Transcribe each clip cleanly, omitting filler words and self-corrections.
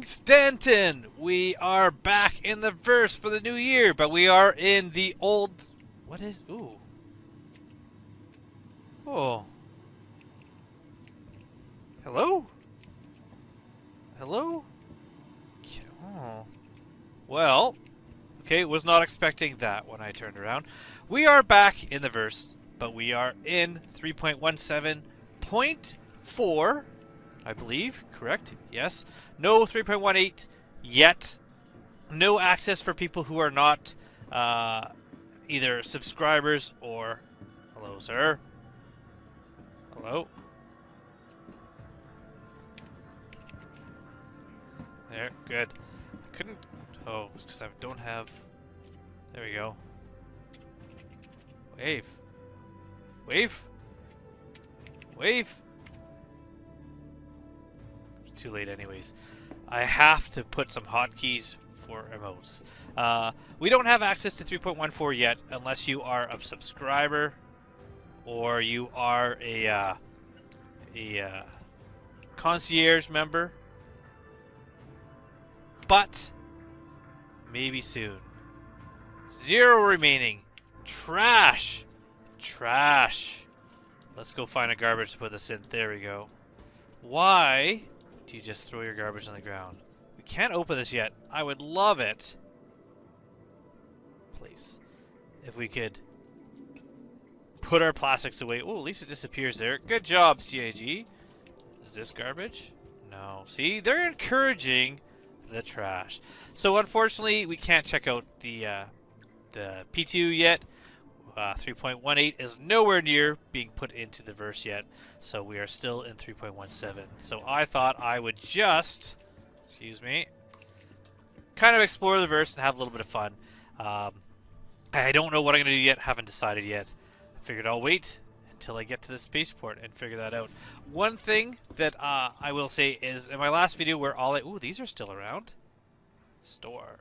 Stanton, we are back in the verse for the new year, but we are in the old... What is... Ooh. Oh. Hello? Hello? Oh. Well, okay, was not expecting that when I turned around. We are back in the verse, but we are in 3.17.4, I believe, correct? Yes. No 3.18 yet. No access for people who are not either subscribers or... Hello, sir. Hello. There, good. I couldn't... Oh, it's because I don't have... There we go. Wave. Wave. Wave. It's too late anyways. I have to put some hotkeys for emotes. We don't have access to 3.14 yet unless you are a subscriber or you are a concierge member. But maybe soon. 0 remaining. Trash. Trash. Let's go find a garbage to put this in. There we go. Why do you just throw your garbage on the ground? We can't open this yet. I would love it. Please. If we could put our plastics away. Oh, at least it disappears there. Good job, CIG. Is this garbage? No. See, they're encouraging the trash. So unfortunately, we can't check out the P2 yet. 3.18 is nowhere near being put into the verse yet, so we are still in 3.17. So I thought I would just, excuse me, kind of explore the verse and have a little bit of fun. I don't know what I'm going to do yet, haven't decided yet. I figured I'll wait until I get to the spaceport and figure that out. One thing that I will say is, in my last video where ooh, these are still around. Store.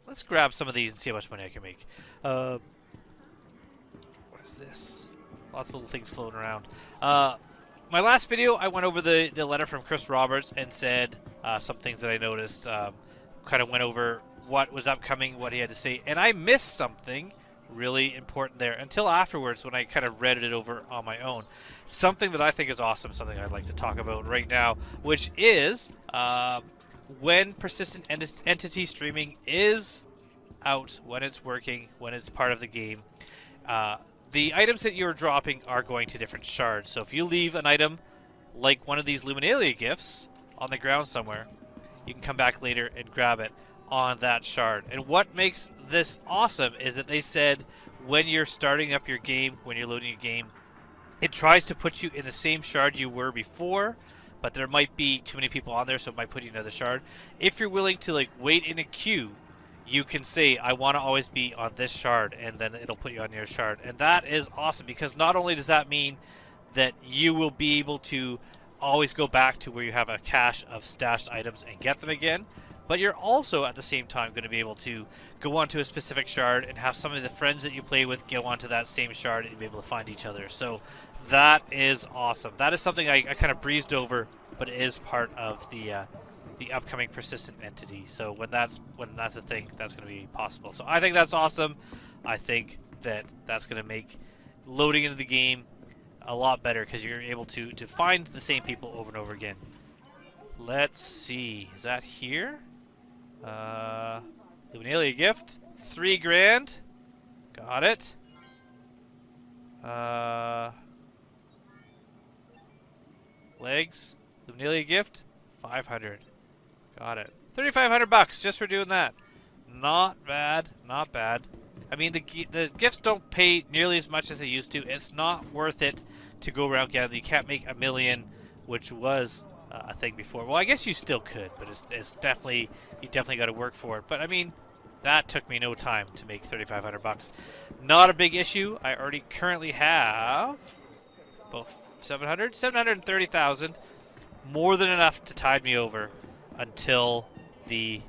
Let's grab some of these and see how much money I can make. What is this? Lots of little things floating around. My last video, I went over the letter from Chris Roberts and said some things that I noticed. Kind of went over what was upcoming, what he had to say. And I missed something really important there until afterwards when I kind of read it over on my own. Something that I think is awesome, something I'd like to talk about right now, which is... when persistent entity streaming is out, when it's working, when it's part of the game, the items that you're dropping are going to different shards. So if you leave an item like one of these luminalia gifts on the ground somewhere, you can come back later and grab it on that shard. And what makes this awesome is that they said when you're starting up your game, when you're loading your game, it tries to put you in the same shard you were before, but there might be too many people on there, so it might put you in another shard. If you're willing to like wait in a queue, you can say, I want to always be on this shard, and then it'll put you on your shard. And that is awesome, because not only does that mean that you will be able to always go back to where you have a cache of stashed items and get them again, but you're also at the same time going to be able to go onto a specific shard and have some of the friends that you play with go onto that same shard and be able to find each other. So that is awesome. That is something I kind of breezed over, but it is part of the upcoming persistent entity. So when that's a thing, that's going to be possible. So I think that's awesome. I think that that's going to make loading into the game a lot better because you're able to find the same people over and over again. Let's see. Is that here? Luminalia gift. 3 grand. Got it. Legs. Luminalia gift. 500. Got it. 3,500 bucks just for doing that. Not bad. Not bad. I mean, the gifts don't pay nearly as much as they used to. It's not worth it to go around gathering. You can't make $1 million, which was a thing before. Well, I guess you still could, but it's definitely, you definitely got to work for it. But I mean, That took me no time to make 3,500 bucks. Not a big issue. I already currently have about 730,000. More than enough to tide me over until the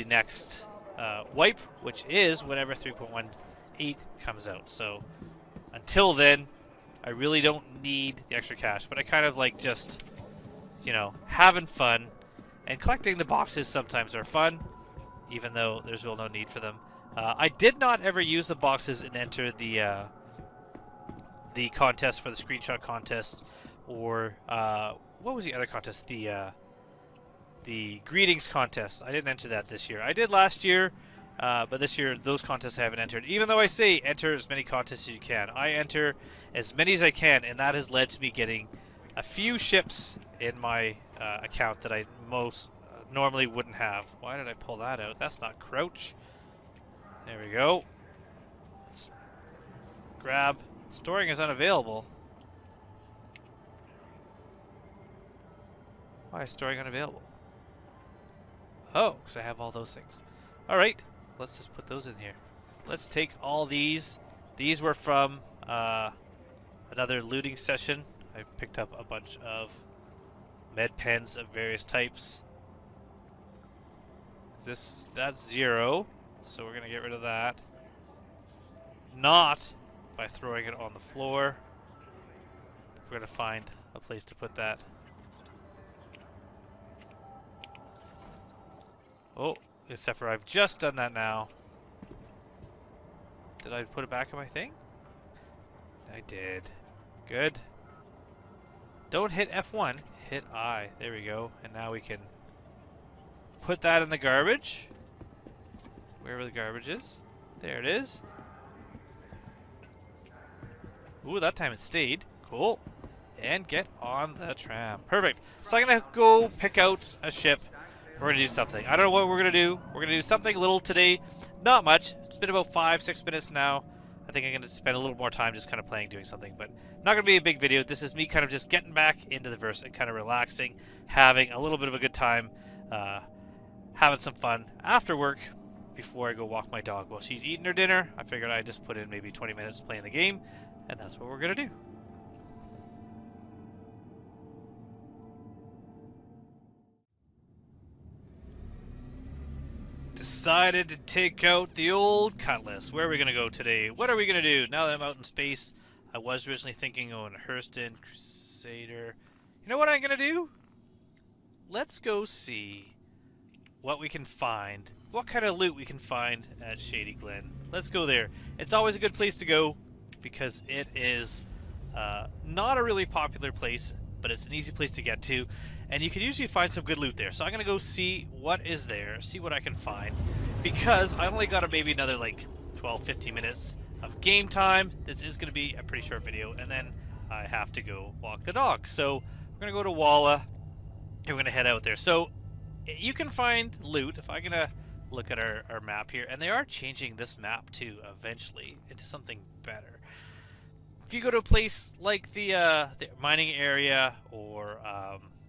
next wipe, which is whenever 3.18 comes out. So until then, I really don't need the extra cash, but I kind of like just, you know, having fun, and collecting the boxes sometimes are fun, even though there's real no need for them. I did not ever use the boxes and enter the contest for the screenshot contest, or what was the other contest? The greetings contest. I didn't enter that this year. I did last year, but this year those contests I haven't entered. Even though I say enter as many contests as you can, I enter as many as I can, and that has led to me getting a few ships in my account that I most normally wouldn't have. Why did I pull that out? That's not crouch. There we go. Let's grab. Storing is unavailable. Why is storing unavailable? Oh, because I have all those things. Alright, let's just put those in here. Let's take all these. These were from another looting session. I picked up a bunch of med pens of various types. That's 0, so we're gonna get rid of that. Not by throwing it on the floor. We're gonna find a place to put that. Oh, except for I've just done that now. Did I put it back in my thing? I did. Good. Don't hit F1, hit I. There we go. And now we can put that in the garbage. Wherever the garbage is. There it is. Ooh, that time it stayed. Cool. And get on the tram. Perfect. So I'm going to go pick out a ship. We're going to do something. I don't know what we're going to do. We're going to do something little today. Not much. It's been about 5-6 minutes now. I think I'm going to spend a little more time just kind of playing, doing something. But not going to be a big video. This is me kind of just getting back into the verse and kind of relaxing, having a little bit of a good time, having some fun after work before I go walk my dog while she's eating her dinner. I figured I'd just put in maybe 20 minutes playing the game, and that's what we're going to do. Decided to take out the old cutlass. Where are we going to go today? What are we going to do? Now that I'm out in space, I was originally thinking on Hurston, Crusader. You know what I'm going to do? Let's go see what we can find. What kind of loot we can find at Shady Glen. Let's go there. It's always a good place to go because it is not a really popular place, but it's an easy place to get to. And you can usually find some good loot there. So I'm going to go see what is there, see what I can find. Because I only got maybe another like 12-15 minutes of game time. This is going to be a pretty short video. And then I have to go walk the dog. So we're going to go to Walla. And we're going to head out there. So you can find loot. If I'm going to look at our map here. And they are changing this map too eventually into something better. If you go to a place like the mining area or...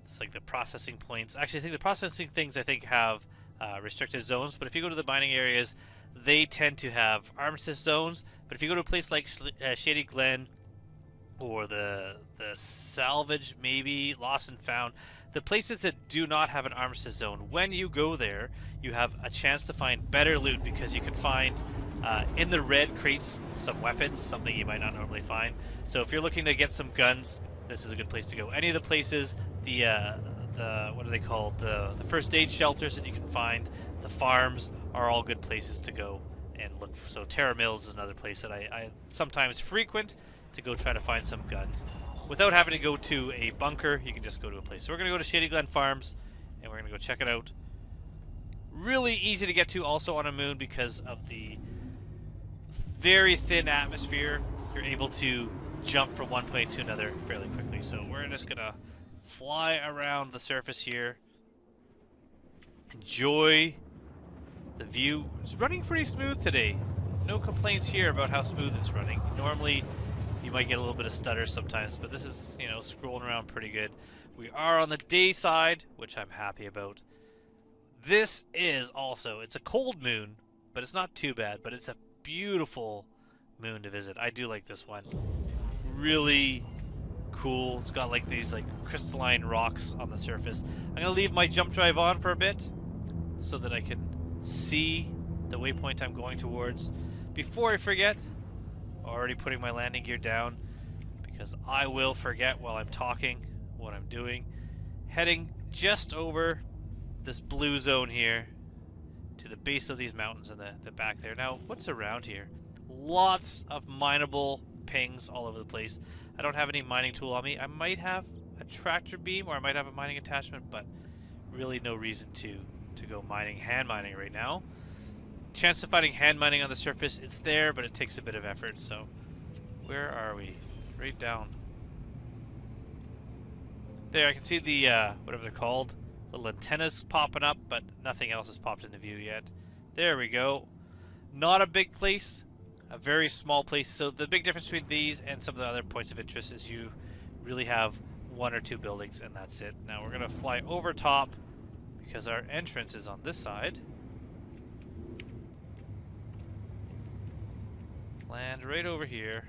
it's like the processing points. Actually, I think the processing things have restricted zones. But if you go to the mining areas, they tend to have armistice zones. But if you go to a place like Shady Glen or the salvage, maybe lost and found, the places that do not have an armistice zone, when you go there, you have a chance to find better loot because you can find in the red crates some weapons, something you might not normally find. So if you're looking to get some guns, this is a good place to go. Any of the places, the what are they called? The first aid shelters that you can find, the farms are all good places to go and look for. So Terra Mills is another place that I sometimes frequent to go try to find some guns. Without having to go to a bunker, you can just go to a place. So we're going to go to Shady Glen Farms, and we're going to go check it out. Really easy to get to also on a moon because of the very thin atmosphere. You're able to jump from one point to another fairly quickly. So we're just gonna fly around the surface here. Enjoy the view. It's running pretty smooth today. No complaints here about how smooth it's running. Normally you might get a little bit of stutter sometimes, but this is, you know, scrolling around pretty good. We are on the day side, which I'm happy about. This is also, it's a cold moon, but it's not too bad, but it's a beautiful moon to visit. I do like this one. Really cool. It's got like these like crystalline rocks on the surface. I'm going to leave my jump drive on for a bit so that I can see the waypoint I'm going towards. Before I forget, already putting my landing gear down because I will forget while I'm talking what I'm doing. Heading just over this blue zone here to the base of these mountains in the back there. Now, what's around here? Lots of mineable pings all over the place. I don't have any mining tool on me. I might have a tractor beam or I might have a mining attachment, but really no reason to go mining, hand mining right now. Chance of finding hand mining on the surface, it's there, but it takes a bit of effort. So where are we? Right down there. I can see the whatever they're called, little antennas popping up, but nothing else has popped into view yet. There we go. Not a big place, a very small place. So the big difference between these and some of the other points of interest is you really have one or two buildings and that's it. Now we're gonna fly over top because our entrance is on this side. Land right over here.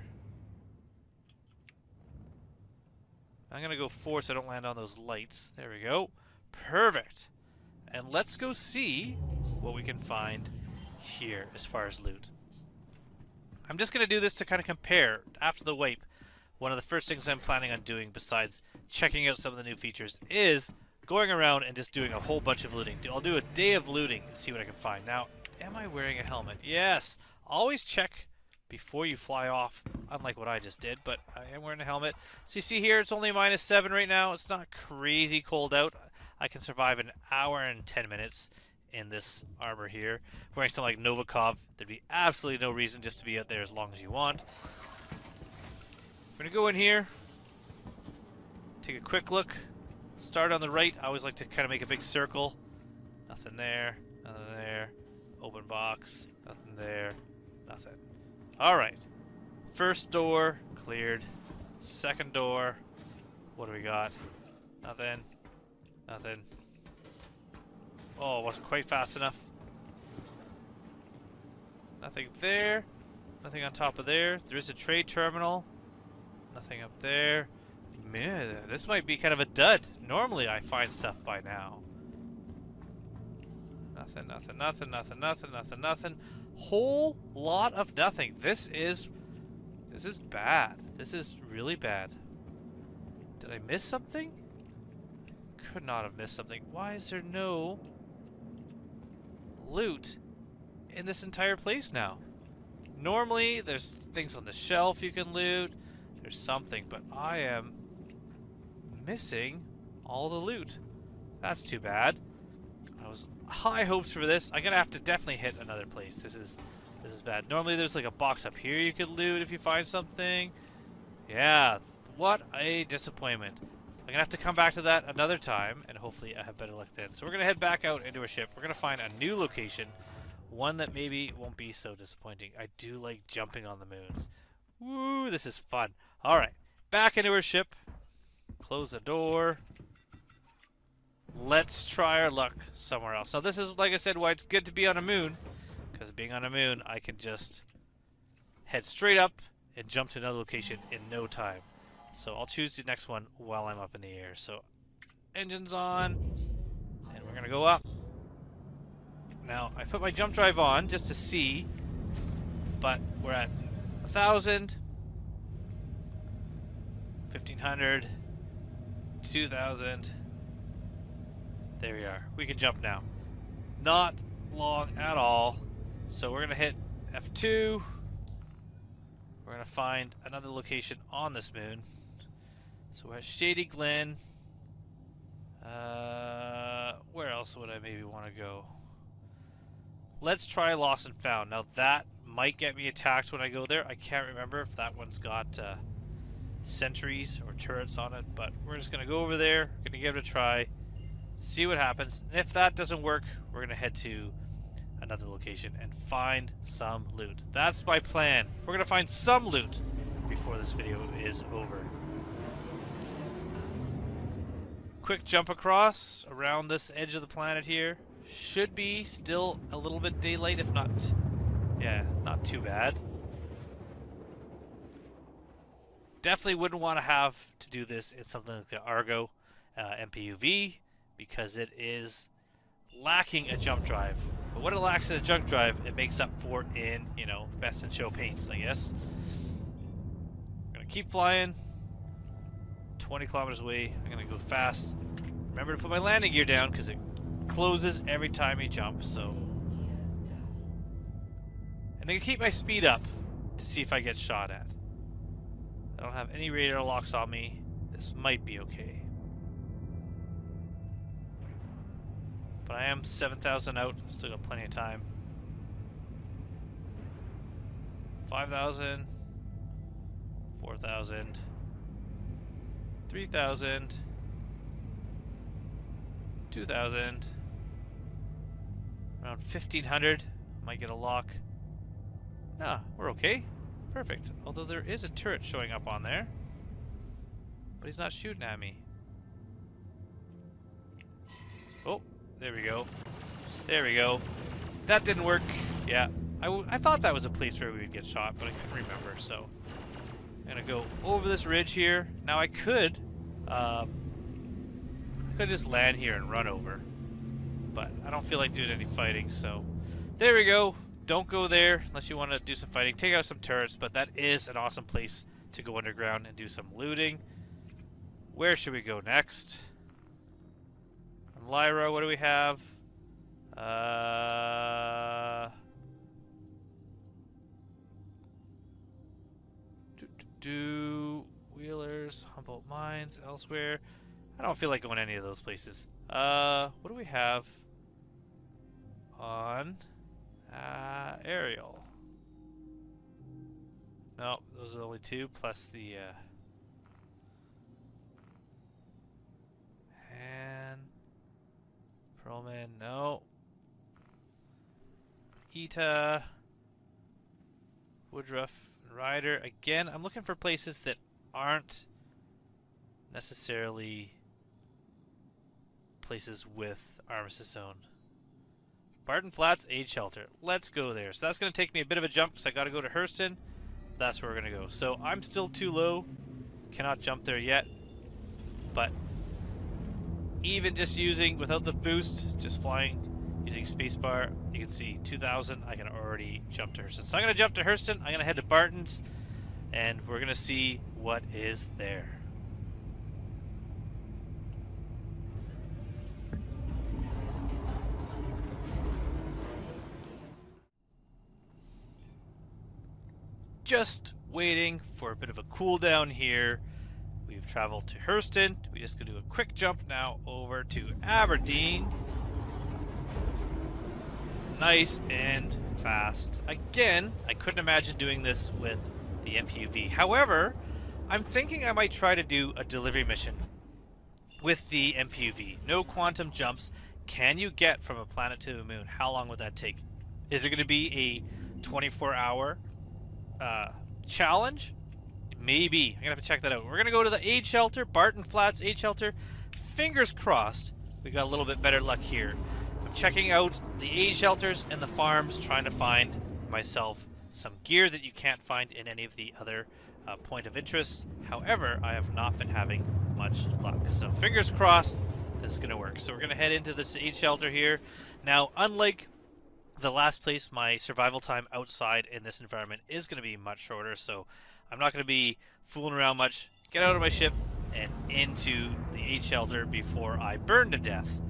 I'm gonna go 4 so I don't land on those lights. There we go. Perfect. And let's go see what we can find here as far as loot. I'm just gonna do this to kind of compare after the wipe. One of the first things I'm planning on doing besides checking out some of the new features is going around and just doing a whole bunch of looting. I'll do a day of looting and see what I can find. Now, am I wearing a helmet? Yes. Always check before you fly off, unlike what I just did, but I am wearing a helmet. So you see here, it's only -7 right now. It's not crazy cold out. I can survive an hour and 10 minutes in this armor here. Wearing something like Novikov, there'd be absolutely no reason just to be out there as long as you want. We're gonna go in here, take a quick look, start on the right. I always like to kind of make a big circle. Nothing there, nothing there. Open box, nothing there, nothing. Alright, first door cleared, second door, what do we got? Nothing, nothing. Oh, wasn't quite fast enough. Nothing there, nothing on top of there. There is a trade terminal, nothing up there. Man, this might be kind of a dud. Normally I find stuff by now. Nothing, nothing, nothing, nothing, nothing, nothing, nothing. Whole lot of nothing. This is bad. This is really bad. Did I miss something? Could not have missed something. Why is there no loot in this entire place now? Normally there's things on the shelf you can loot. There's something, but I am missing all the loot. That's too bad. I was high hopes for this. I'm gonna have to definitely hit another place. This is bad. Normally there's like a box up here you could loot if you find something. Yeah, what a disappointment. I'm gonna have to come back to that another time and hopefully I have better luck then. So we're gonna head back out into our ship. We're gonna find a new location, one that maybe won't be so disappointing. I do like jumping on the moons. Woo, this is fun. Alright, back into our ship. Close the door. Let's try our luck somewhere else. Now this is, like I said, why it's good to be on a moon. Because being on a moon, I can just head straight up and jump to another location in no time. So I'll choose the next one while I'm up in the air. So engines on, and we're gonna go up. Now I put my jump drive on just to see, but we're at 1,000, 1,500, 2,000. There we are. We can jump now. Not long at all. So we're going to hit F2. We're going to find another location on this moon. So we're at Shady, Glen. Where else would I maybe want to go? Let's try Lost and Found. Now that might get me attacked when I go there. I can't remember if that one's got sentries or turrets on it, but we're just going to go over there. Going to give it a try. See what happens. And if that doesn't work, we're going to head to another location and find some loot. That's my plan. We're going to find some loot before this video is over. Quick jump across around this edge of the planet here. Should be still a little bit daylight, if not, yeah, not too bad. Definitely wouldn't want to have to do this in something like the Argo MPUV because it is lacking a jump drive. But what it lacks in a jump drive, it makes up for in, you know, best in show paints, I guess. I'm gonna keep flying. 20 kilometers away. I'm gonna go fast. Remember to put my landing gear down because it closes every time you jump. So, and I'm gonna keep my speed up to see if I get shot at. I don't have any radar locks on me. This might be okay. But I am 7,000 out. Still got plenty of time. 5,000. 4,000. 3,000. 2,000. Around 1,500. Might get a lock. Nah, we're okay. Perfect. Although there is a turret showing up on there. But he's not shooting at me. Oh, there we go. There we go. That didn't work. Yeah. I thought that was a place where we would get shot, but I couldn't remember, so... I'm gonna go over this ridge here. Now I could just land here and run over. But I don't feel like doing any fighting, so... There we go. Don't go there unless you want to do some fighting. Take out some turrets, but that is an awesome place to go underground and do some looting. Where should we go next? On Lyra, what do we have? Wheelers, Humboldt Mines, elsewhere. I don't feel like going any of those places. What do we have on aerial? No, those are only two, plus the Han, Perlman, no. Ita, Woodruff, Ryder. Again, I'm looking for places that aren't necessarily places with Armistice Zone. Barton Flats, Aid Shelter. Let's go there. So that's going to take me a bit of a jump because I got to go to Hurston. That's where we're going to go. So I'm still too low. Cannot jump there yet. But even just using, without the boost, just flying, using spacebar, you can see 2,000. I can already jump to Hurston. So I'm going to jump to Hurston. I'm going to head to Barton's. And we're going to see what is there. Just waiting for a bit of a cooldown here. We've traveled to Hurston. We just gonna do a quick jump now over to Aberdeen. Nice and fast. Again, I couldn't imagine doing this with the MPUV. However, I'm thinking I might try to do a delivery mission with the MPUV. No quantum jumps. Can you get from a planet to the moon? How long would that take? Is it going to be a 24-hour challenge? Maybe. I'm gonna have to check that out. We're gonna go to the aid shelter, Barton Flats aid shelter. Fingers crossed we got a little bit better luck here. I'm checking out the aid shelters and the farms, trying to find myself some gear that you can't find in any of the other point of interest. However, I have not been having much luck. So fingers crossed this is gonna work. So we're gonna head into this aid shelter here. Now, unlike the last place, my survival time outside in this environment is going to be much shorter, so I'm not going to be fooling around much. Get out of my ship and into the aid shelter before I burn to death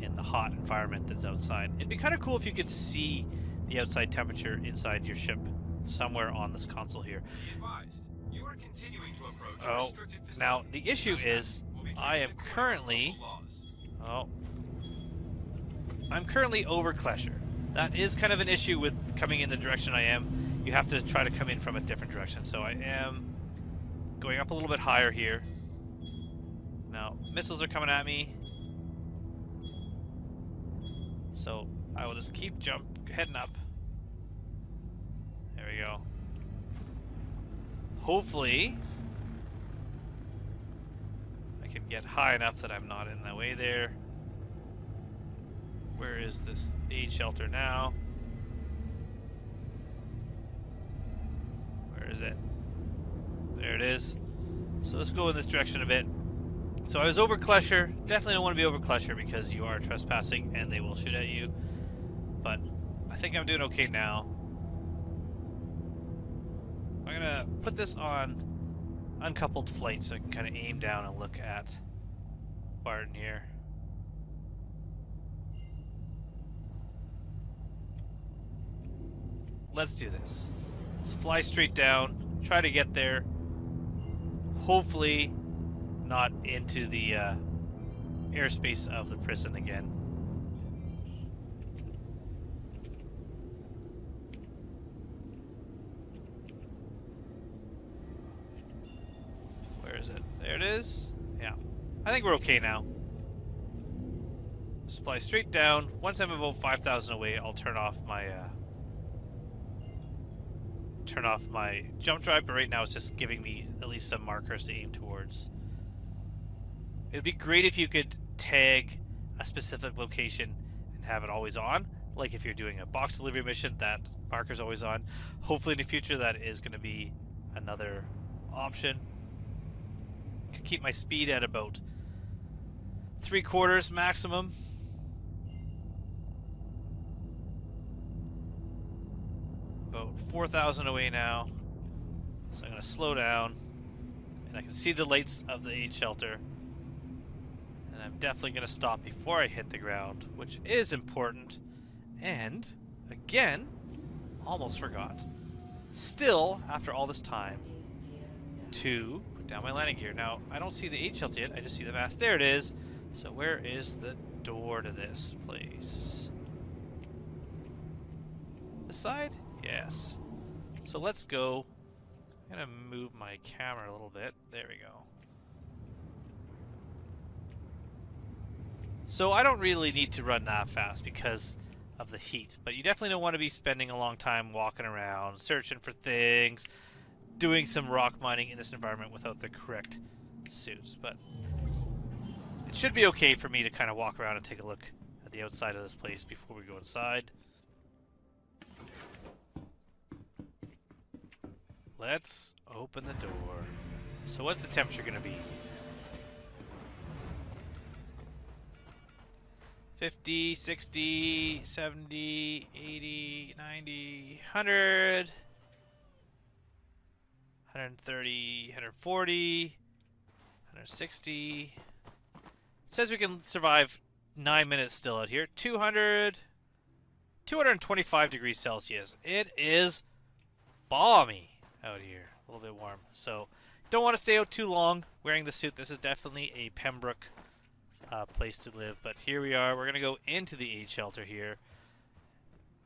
in the hot environment that's outside. It'd be kind of cool if you could see the outside temperature inside your ship somewhere on this console here. Be advised, you are continuing to approach Oh, restricted facility. now the issue is I am currently... Oh. I'm currently over Klesher. That is kind of an issue with coming in the direction I am. You have to try to come in from a different direction. So I am going up a little bit higher here. Now, missiles are coming at me. So I will just keep heading up. There we go. Hopefully, I can get high enough that I'm not in the way there. Where is this aid shelter now? Where is it? There it is. So let's go in this direction a bit. So I was over Klesher. Definitely don't want to be over Klesher because you are trespassing and they will shoot at you. But I think I'm doing okay now. I'm gonna put this on uncoupled flight so I can kind of aim down and look at Barton here. Let's do this. Let's fly straight down, try to get there. Hopefully not into the airspace of the prison again. Where is it? There it is. Yeah. I think we're okay now. Let's fly straight down. Once I'm about 5,000 away, I'll turn off my jump drive, but right now it's just giving me at least some markers to aim towards. It would be great if you could tag a specific location and have it always on. Like if you're doing a box delivery mission, that marker's always on. Hopefully in the future that is going to be another option. Could keep my speed at about 3/4 maximum. About 4,000 away now. So I'm going to slow down. And I can see the lights of the aid shelter. And I'm definitely going to stop before I hit the ground, which is important. And, again, almost forgot. Still, after all this time, to put down my landing gear. Now, I don't see the aid shelter yet. I just see the mast. There it is. So where is the door to this place? This side? Yes. So let's go. I'm going to move my camera a little bit. There we go. So I don't really need to run that fast because of the heat, but you definitely don't want to be spending a long time walking around, searching for things, doing some rock mining in this environment without the correct suits. But it should be okay for me to kind of walk around and take a look at the outside of this place before we go inside. Let's open the door. So what's the temperature going to be? 50, 60, 70, 80, 90, 100, 130, 140, 160. It says we can survive 9 minutes still out here. 200, 225 degrees Celsius. It is balmy out here. A little bit warm. So don't want to stay out too long wearing the suit. This is definitely a Pembroke place to live, but here we are. We're going to go into the aid shelter here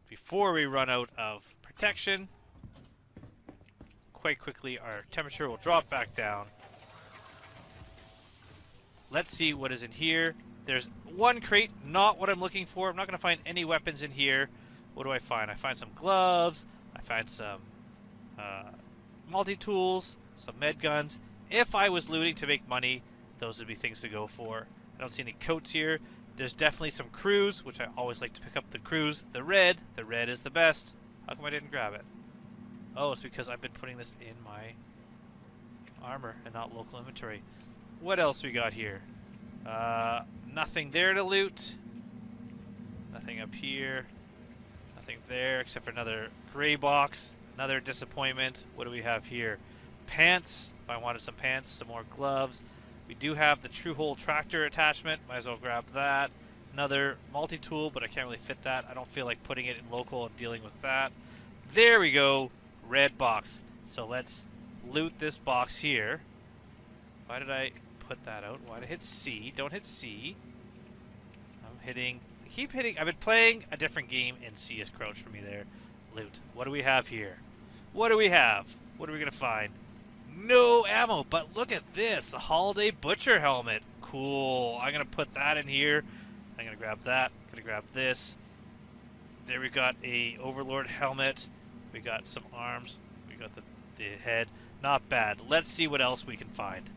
before we run out of protection. Quite quickly, our temperature will drop back down. Let's see what is in here. There's one crate, not what I'm looking for. I'm not going to find any weapons in here. What do I find? I find some gloves. I find some multi-tools, some med guns. If I was looting to make money, those would be things to go for. I don't see any coats here. There's definitely some crews, which I always like to pick up the crews. The red is the best. How come I didn't grab it? Oh, it's because I've been putting this in my armor and not local inventory. What else we got here? Nothing there to loot. Nothing up here. Nothing there except for another gray box. Another disappointment. What do we have here? Pants. If I wanted some pants, some more gloves. We do have the True Hole tractor attachment. Might as well grab that. Another multi-tool, but I can't really fit that. I don't feel like putting it in local and dealing with that. There we go. Red box. So let's loot this box here. Why did I put that out? Why did I hit C? Don't hit C. I'm hitting... I keep hitting... I've been playing a different game and C is crouched for me there. Loot. What do we have here? What do we have? What are we going to find? No ammo, but look at this. The Holiday Butcher helmet. Cool. I'm going to put that in here. I'm going to grab that. I'm going to grab this. There we got a Overlord helmet. We got some arms. We got the head. Not bad. Let's see what else we can find.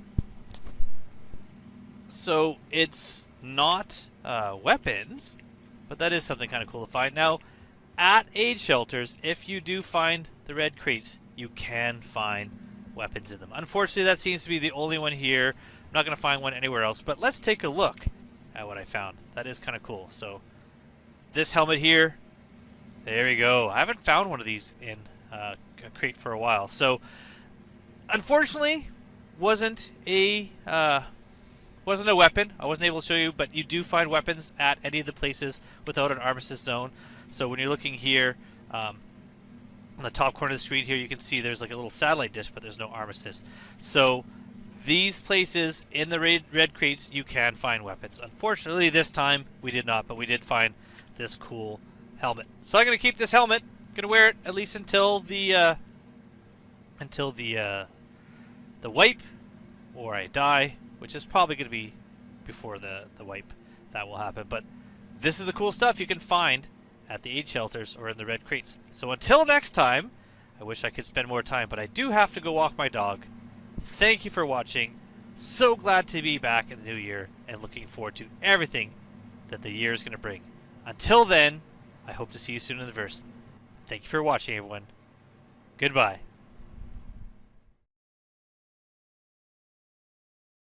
So it's not weapons, But that is something kind of cool to find. Now, at aid shelters, if you do find the red crates, you can find weapons in them. Unfortunately, that seems to be the only one here. I'm not going to find one anywhere else, but let's take a look at what I found. That is kind of cool. So, this helmet here, there we go. I haven't found one of these in a crate for a while. So, unfortunately, wasn't a weapon. I wasn't able to show you, but you do find weapons at any of the places without an armistice zone. So when you're looking here, on the top corner of the screen here, you can see there's like a little satellite dish, but there's no armistice. So these places in the red crates, you can find weapons. Unfortunately, this time we did not, but we did find this cool helmet. So I'm gonna keep this helmet. Gonna wear it at least until the wipe, or I die, which is probably going to be before the wipe that will happen. But this is the cool stuff you can find at the aid shelters or in the red crates. So until next time, I wish I could spend more time, but I do have to go walk my dog. Thank you for watching. So glad to be back in the new year and looking forward to everything that the year is going to bring. Until then, I hope to see you soon in the verse. Thank you for watching, everyone. Goodbye.